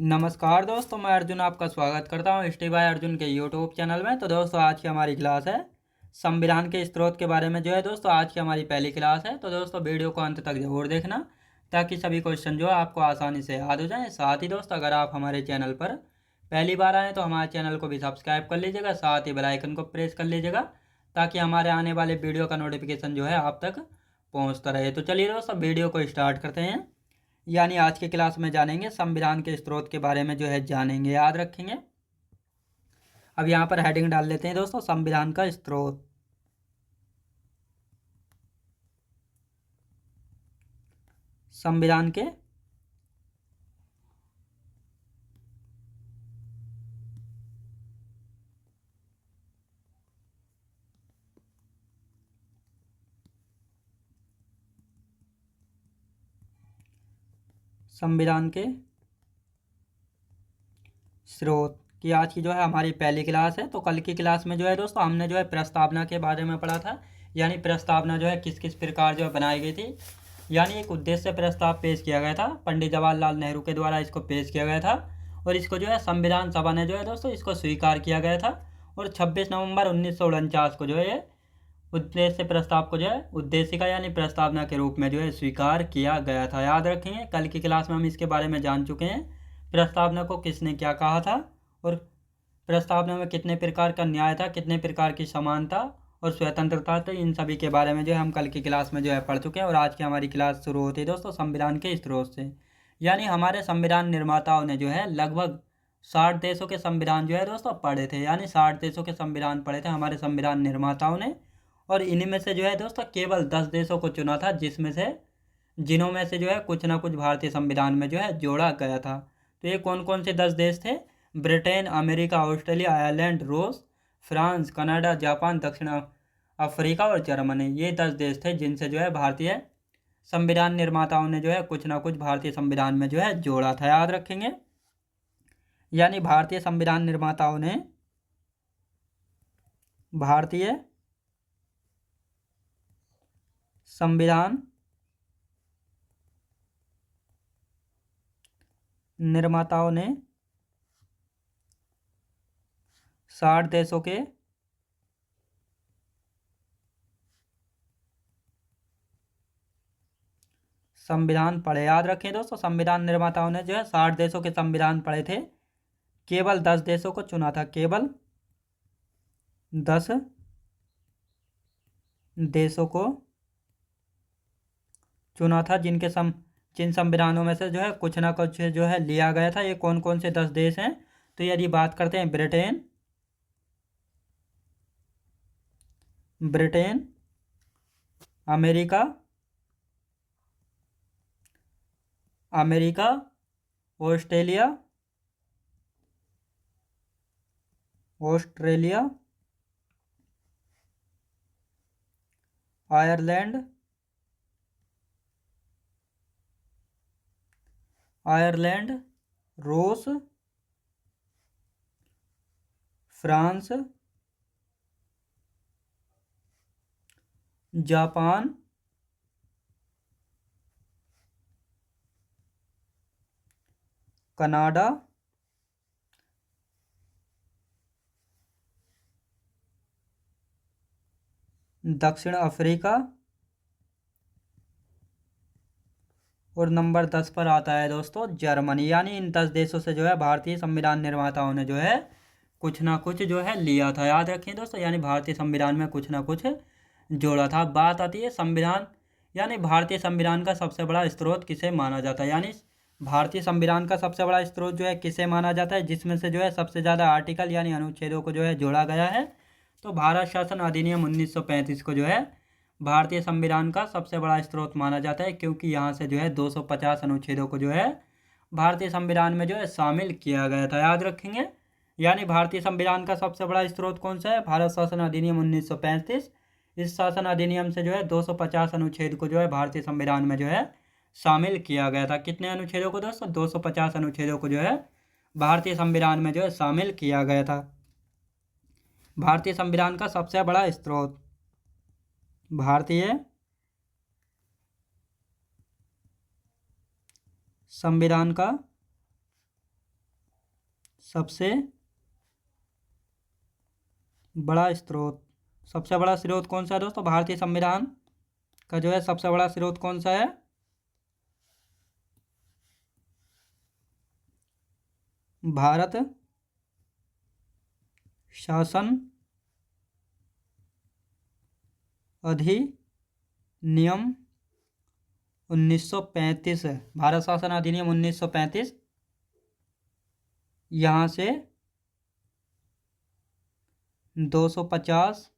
नमस्कार दोस्तों, मैं अर्जुन आपका स्वागत करता हूँ स्टे बाय अर्जुन के यूट्यूब चैनल में। तो दोस्तों, आज की हमारी क्लास है संविधान के स्रोत के बारे में। जो है दोस्तों, आज की हमारी पहली क्लास है। तो दोस्तों, वीडियो को अंत तक जरूर देखना ताकि सभी क्वेश्चन जो है आपको आसानी से याद हो जाए। साथ ही दोस्तों, अगर आप हमारे चैनल पर पहली बार आएँ तो हमारे चैनल को भी सब्सक्राइब कर लीजिएगा, साथ ही बेल आइकन को प्रेस कर लीजिएगा ताकि हमारे आने वाले वीडियो का नोटिफिकेशन जो है आप तक पहुँचता रहे। तो चलिए दोस्तों, वीडियो को स्टार्ट करते हैं। यानी आज के क्लास में जानेंगे संविधान के स्रोत के बारे में, जो है जानेंगे, याद रखेंगे। अब यहाँ पर हेडिंग डाल लेते हैं दोस्तों, संविधान का स्रोत। संविधान के संविधान के स्रोत की आज की जो है हमारी पहली क्लास है। तो कल की क्लास में जो है दोस्तों, हमने जो है प्रस्तावना के बारे में पढ़ा था। यानी प्रस्तावना जो है किस किस प्रकार जो है बनाई गई थी। यानी एक उद्देश्य प्रस्ताव पेश किया गया था, पंडित जवाहरलाल नेहरू के द्वारा इसको पेश किया गया था और इसको जो है संविधान सभा ने जो है दोस्तों इसको स्वीकार किया गया था। और 26 नवंबर 1949 को जो है ये उद्देश्य प्रस्ताव को जो है उद्देशिका यानी प्रस्तावना के रूप में जो है स्वीकार किया गया था। याद रखेंगे, कल की क्लास में हम इसके बारे में जान चुके हैं, प्रस्तावना को किसने क्या कहा था और प्रस्तावना में कितने प्रकार का न्याय था, कितने प्रकार की समानता और स्वतंत्रता थी। इन सभी के बारे में जो है हम कल की क्लास में जो है पढ़ चुके हैं। और आज की हमारी क्लास शुरू होती है दोस्तों संविधान के स्रोत से। यानी हमारे संविधान निर्माताओं ने जो है लगभग 60 देशों के संविधान जो है दोस्तों पढ़े थे। यानी 60 देशों के संविधान पढ़े थे हमारे संविधान निर्माताओं ने। और इन्हीं में से जो है दोस्तों केवल 10 देशों को चुना था, जिन्हों में से जो है कुछ ना कुछ भारतीय संविधान में जो है जोड़ा गया था। तो ये कौन कौन से 10 देश थे? ब्रिटेन, अमेरिका, ऑस्ट्रेलिया, आयरलैंड, रूस, फ्रांस, कनाडा, जापान, दक्षिण अफ्रीका और जर्मनी। ये 10 देश थे जिनसे जो है भारतीय संविधान निर्माताओं ने जो है कुछ ना कुछ भारतीय संविधान में जो है जोड़ा था। याद रखेंगे, यानी भारतीय संविधान निर्माताओं ने भारतीय संविधान निर्माताओं ने 60 देशों के संविधान पढ़े। याद रखें दोस्तों, संविधान निर्माताओं ने जो है 60 देशों के संविधान पढ़े थे, केवल 10 देशों को चुना था। केवल 10 देशों को चुना था जिन संविधानों में से जो है कुछ ना कुछ जो है लिया गया था। ये कौन कौन से 10 देश हैं? तो यदि बात करते हैं ब्रिटेन, अमेरिका, ऑस्ट्रेलिया, आयरलैंड, रूस, फ्रांस, जापान, कनाडा, दक्षिण अफ्रीका और नंबर 10 पर आता है दोस्तों जर्मनी। यानी इन 10 देशों से जो है भारतीय संविधान निर्माताओं ने जो है कुछ ना कुछ जो है लिया था। याद रखें दोस्तों, यानी भारतीय संविधान में कुछ ना कुछ जोड़ा था। बात आती है संविधान, यानी भारतीय संविधान का सबसे बड़ा स्रोत किसे माना जाता है। यानी भारतीय संविधान का सबसे बड़ा स्रोत जो है किसे माना जाता है, जिसमें से जो है सबसे ज़्यादा आर्टिकल यानी अनुच्छेदों को जो है जोड़ा गया है। तो भारत शासन अधिनियम 1935 को जो है भारतीय संविधान का सबसे बड़ा स्रोत माना जाता है, क्योंकि यहाँ से जो है 250 अनुच्छेदों को जो है भारतीय संविधान में जो है शामिल किया गया था। याद रखेंगे, यानी भारतीय संविधान का सबसे बड़ा स्रोत कौन सा है? भारत शासन अधिनियम 1935। इस शासन अधिनियम से जो है 250 अनुच्छेद को जो है भारतीय संविधान में जो है शामिल किया गया था। कितने अनुच्छेदों को दोस्तों? 250 अनुच्छेदों को जो है भारतीय संविधान में जो है शामिल किया गया था। भारतीय संविधान का सबसे बड़ा स्रोत, भारतीय संविधान का सबसे बड़ा स्रोत, सबसे बड़ा स्रोत कौन सा है दोस्तों? भारतीय संविधान का जो है सबसे बड़ा स्रोत कौन सा है? भारत शासन अधिनियम 1935 है। भारत शासन अधिनियम 1935 यहाँ से 250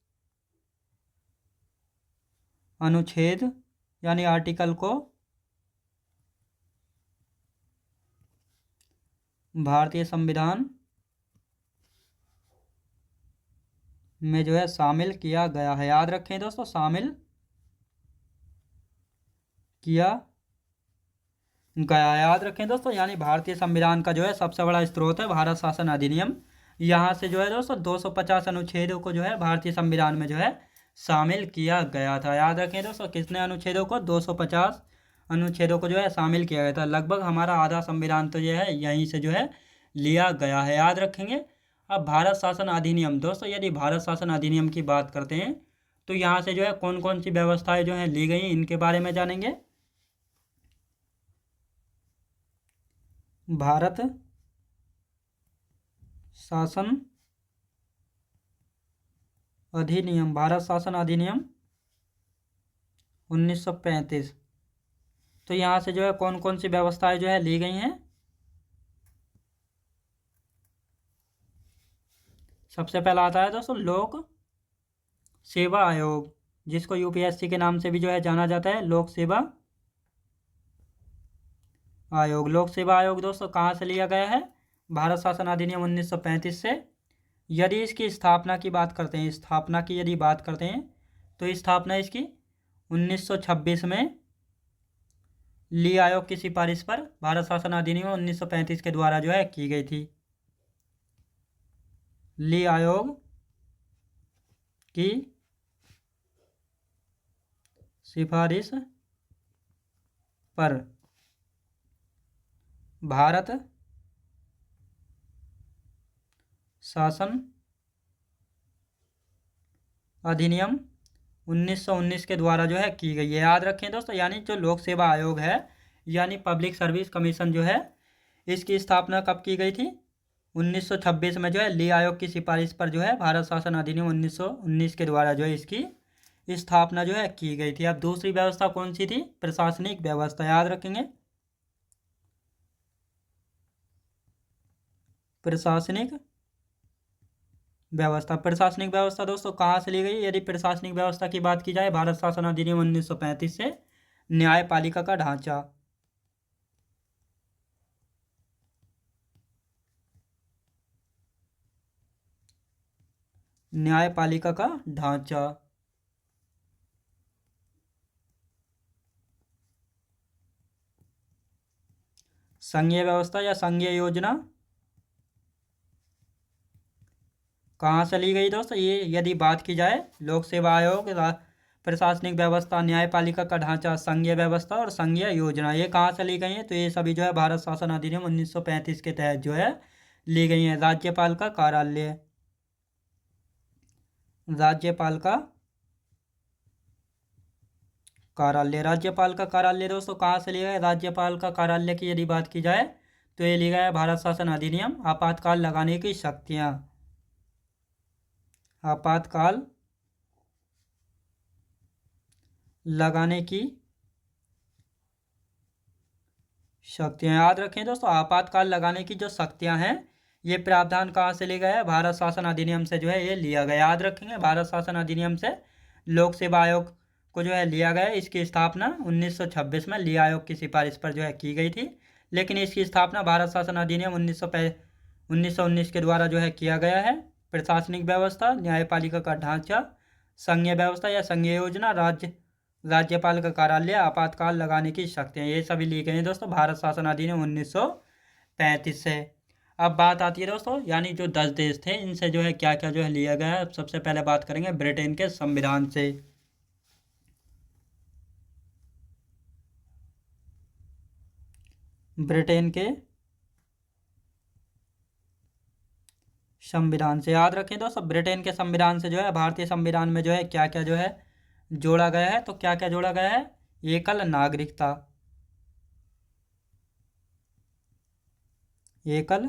अनुच्छेद यानी आर्टिकल को भारतीय संविधान में जो है शामिल किया गया है। याद रखें दोस्तों, शामिल किया गया। याद रखें दोस्तों, यानी भारतीय संविधान का जो है सबसे बड़ा स्रोत है भारत शासन अधिनियम। यहाँ से जो है दोस्तों 250 अनुच्छेदों को जो है भारतीय संविधान में जो है शामिल किया गया था। याद रखें दोस्तों, कितने अनुच्छेदों को? 250 अनुच्छेदों को जो है शामिल किया गया था। लगभग हमारा आधा संविधान तो जो है यहीं से जो है लिया गया है। याद रखेंगे। अब भारत शासन अधिनियम दोस्तों, यदि भारत शासन अधिनियम की बात करते हैं तो यहाँ से जो है कौन कौन सी व्यवस्थाएं जो है ली गई इनके बारे में जानेंगे। भारत शासन अधिनियम, भारत शासन अधिनियम 1935, तो यहाँ से जो है कौन कौन सी व्यवस्थाएं जो है ली गई हैं। सबसे पहला आता है दोस्तों लोक सेवा आयोग, जिसको यूपीएससी के नाम से भी जो है जाना जाता है, लोक सेवा आयोग। लोक सेवा आयोग दोस्तों कहाँ से लिया गया है? भारत शासन अधिनियम 1935 से। यदि इसकी स्थापना की बात करते हैं, स्थापना की यदि बात करते हैं तो स्थापना इसकी 1926 में ली आयोग की सिफारिश पर भारत शासन अधिनियम 1935 के द्वारा जो है की गई थी। ली आयोग की सिफारिश पर भारत शासन अधिनियम 1919 के द्वारा जो है की गई है। याद रखें दोस्तों, यानी जो लोक सेवा आयोग है यानी पब्लिक सर्विस कमीशन जो है, इसकी स्थापना कब की गई थी? 1926 में जो है ली आयोग की सिफारिश पर जो है भारत शासन अधिनियम 1919 के द्वारा जो है इसकी स्थापना जो है की गई थी। अब दूसरी व्यवस्था कौन सी थी? प्रशासनिक व्यवस्था। याद रखेंगे, प्रशासनिक व्यवस्था। प्रशासनिक व्यवस्था दोस्तों कहाँ से ली गई? यदि प्रशासनिक व्यवस्था की बात की जाए, भारत शासन अधिनियम 1935 से न्यायपालिका का ढांचा। न्यायपालिका का ढांचा। संघीय व्यवस्था या संघीय योजना कहाँ से ली गई दोस्तों? ये यदि बात की जाए, लोक सेवा आयोग, प्रशासनिक व्यवस्था, न्यायपालिका का ढांचा, संघीय व्यवस्था और संघीय योजना, ये कहाँ से ली गई हैं? तो ये सभी जो है भारत शासन अधिनियम 1935 के तहत जो है ली गई हैं। राज्यपाल का कार्यालय, राज्यपाल का कार्यालय, राज्यपाल का कार्यालय दोस्तों कहाँ से लिया गया? राज्यपाल का कार्यालय की यदि बात की जाए तो ये लिया गया है भारत शासन अधिनियम। आपातकाल लगाने की शक्तियाँ, आपातकाल लगाने की शक्तियाँ। याद रखें दोस्तों, आपातकाल लगाने की जो शक्तियाँ हैं, ये प्रावधान कहाँ से लिया गया है? भारत शासन अधिनियम से जो है ये लिया गया। याद रखेंगे, भारत शासन अधिनियम से लोक सेवा आयोग को जो है लिया गया। इसकी स्थापना 1926 में ली आयोग की सिफारिश पर जो है की गई थी, लेकिन इसकी स्थापना भारत शासन अधिनियम 1919 के द्वारा जो है किया गया है। प्रशासनिक व्यवस्था, न्यायपालिका का ढांचा, संघीय व्यवस्था या संघीय योजना, राज्यपाल का कार्यालय, आपातकाल लगाने की शक्तियाँ, ये सभी लिए गए हैं दोस्तों भारत शासन अधिनियम 1935 से। अब बात आती है दोस्तों, यानी जो 10 देश थे इनसे जो है क्या क्या जो है लिया गया है। सबसे पहले बात करेंगे ब्रिटेन के संविधान से। ब्रिटेन के संविधान से। याद रखें दोस्तों, ब्रिटेन के संविधान से जो है भारतीय संविधान में जो है क्या क्या जो है जोड़ा गया है, तो क्या क्या जोड़ा गया है? एकल नागरिकता, एकल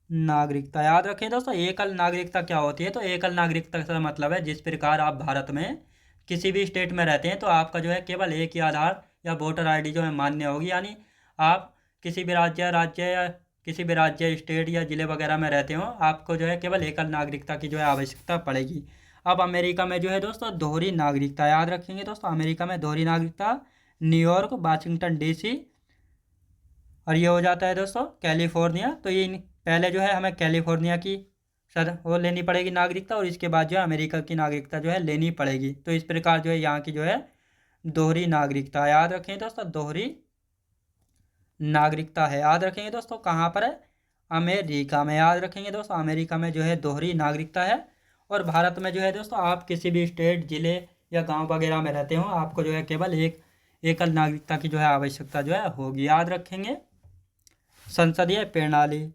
नागरिकता। याद रखें दोस्तों, एकल नागरिकता क्या होती है? तो एकल नागरिकता का मतलब है जिस प्रकार आप भारत में किसी भी स्टेट में रहते हैं तो आपका जो है केवल एक ही आधार या वोटर आईडी जो है मान्य होगी। यानी आप किसी भी राज्य या किसी भी राज्य, स्टेट या ज़िले वगैरह में रहते हो, आपको जो है केवल एकल नागरिकता की जो है आवश्यकता पड़ेगी। अब अमेरिका में जो है दोस्तों दोहरी नागरिकता। याद रखेंगे दोस्तों, अमेरिका में दोहरी नागरिकता न्यूयॉर्क, वाशिंगटन डीसी और ये हो जाता है दोस्तों कैलिफोर्निया। तो ये पहले जो है हमें कैलिफोर्निया की वो लेनी पड़ेगी नागरिकता, और इसके बाद जो है अमेरिका की नागरिकता जो है लेनी पड़ेगी। तो इस प्रकार जो है यहाँ की जो है दोहरी नागरिकता। याद रखें दोस्तों, दोहरी नागरिकता है। याद रखेंगे दोस्तों, कहाँ पर है? अमेरिका में। याद रखेंगे दोस्तों, अमेरिका में जो है दोहरी नागरिकता है। और भारत में जो है दोस्तों आप किसी भी स्टेट, ज़िले या गांव वगैरह में रहते हो, आपको जो है केवल एक एकल नागरिकता की जो है आवश्यकता जो है होगी। याद रखेंगे संसदीय प्रणाली,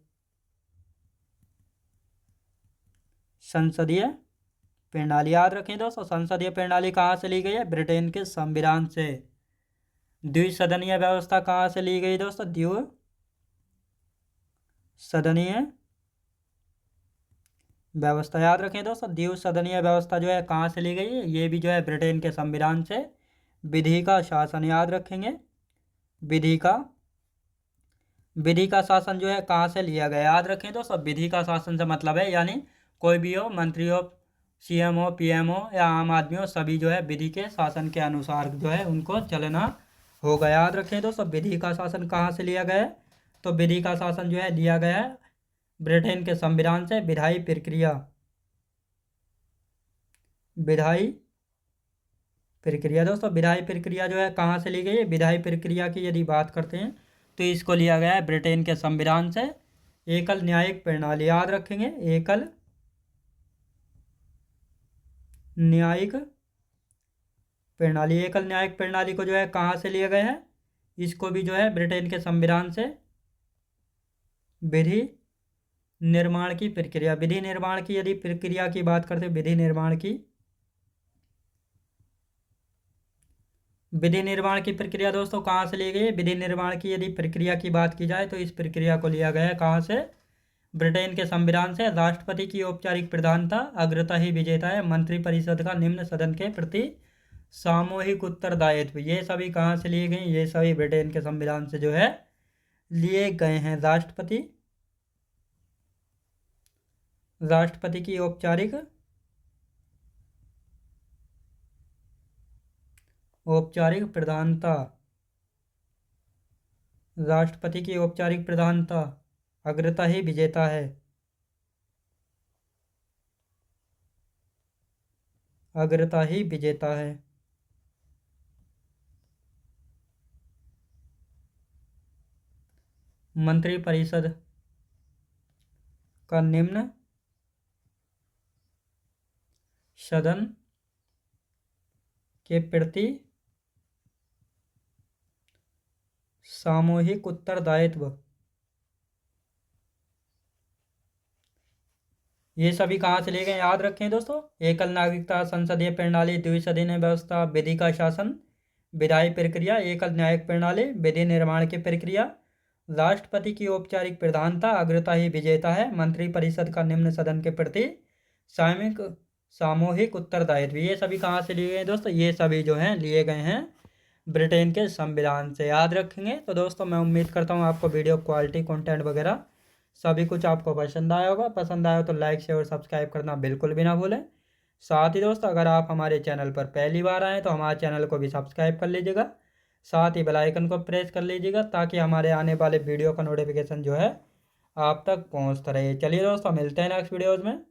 संसदीय प्रणाली। याद रखें दोस्तों, संसदीय प्रणाली कहाँ से ली गई है? ब्रिटेन के संविधान से। द्विसदनीय व्यवस्था कहाँ से ली गई दोस्तों? द्विसदनीय व्यवस्था। याद रखें दोस्तों, द्विसदनीय व्यवस्था जो है कहाँ से ली गई है? ये भी जो है ब्रिटेन के संविधान से। विधि का शासन। याद रखेंगे विधि का शासन जो है कहाँ से लिया गया? याद रखें दोस्तों, विधि का शासन से मतलब है यानी कोई भी हो, मंत्री हो, सीएम हो, पीएम हो या आम आदमी हो, सभी जो है विधि के शासन के अनुसार जो है उनको चलना होगा। याद रखें दोस्तों, विधि का शासन कहाँ से लिया गया है? तो विधि का शासन जो है लिया गया है ब्रिटेन के संविधान से। विधायी प्रक्रिया, विधायी प्रक्रिया दोस्तों, विधायी प्रक्रिया जो है कहाँ से ली गई है? विधायी प्रक्रिया की यदि बात करते हैं तो इसको लिया गया है ब्रिटेन के संविधान से। एकल न्यायिक प्रणाली। याद रखेंगे एकल न्यायिक प्रणाली। एकल न्यायिक प्रणाली को जो है कहाँ से लिया गया है? इसको भी जो है ब्रिटेन के संविधान से। विधि निर्माण की प्रक्रिया, विधि निर्माण की यदि प्रक्रिया की बात करते हैं, विधि निर्माण की प्रक्रिया दोस्तों कहाँ से ली गई है? विधि निर्माण की यदि प्रक्रिया की बात की जाए तो इस प्रक्रिया को लिया गया है कहाँ से? ब्रिटेन के संविधान से। राष्ट्रपति की औपचारिक प्रधानता, अग्रता ही विजेता है, मंत्रिपरिषद का निम्न सदन के प्रति सामूहिक उत्तरदायित्व। ये सभी कहाँ से लिए गए? ये सभी ब्रिटेन के संविधान से जो है लिए गए हैं। राष्ट्रपति की औपचारिक प्रधानता, राष्ट्रपति की औपचारिक प्रधानता, अग्रता ही विजेता है, अग्रता ही विजेता है। मंत्रिपरिषद का निम्न सदन के प्रति सामूहिक उत्तरदायित्व। ये सभी कहाँ से लिए गए? याद रखें दोस्तों, एकल नागरिकता, संसदीय प्रणाली, द्विसदनीय व्यवस्था, विधि का शासन, विधायी प्रक्रिया, एकल न्यायिक प्रणाली, विधि निर्माण की प्रक्रिया, राष्ट्रपति की औपचारिक प्रधानता, अग्रता ही विजेता है, मंत्रिपरिषद का निम्न सदन के प्रति सामूहिक उत्तरदायित्व। ये सभी कहाँ से लिए गए दोस्तों? ये सभी जो हैं लिए गए हैं ब्रिटेन के संविधान से। याद रखेंगे। तो दोस्तों मैं उम्मीद करता हूँ आपको वीडियो क्वालिटी, कंटेंट वगैरह सभी कुछ आपको पसंद आया होगा। पसंद आया तो लाइक, शेयर और सब्सक्राइब करना बिल्कुल भी ना भूलें। साथ ही दोस्तों अगर आप हमारे चैनल पर पहली बार आएँ तो हमारे चैनल को भी सब्सक्राइब कर लीजिएगा, साथ ही बेल आइकन को प्रेस कर लीजिएगा ताकि हमारे आने वाले वीडियो का नोटिफिकेशन जो है आप तक पहुँचता रहे। चलिए दोस्तों मिलते हैं नेक्स्ट वीडियोज़ में।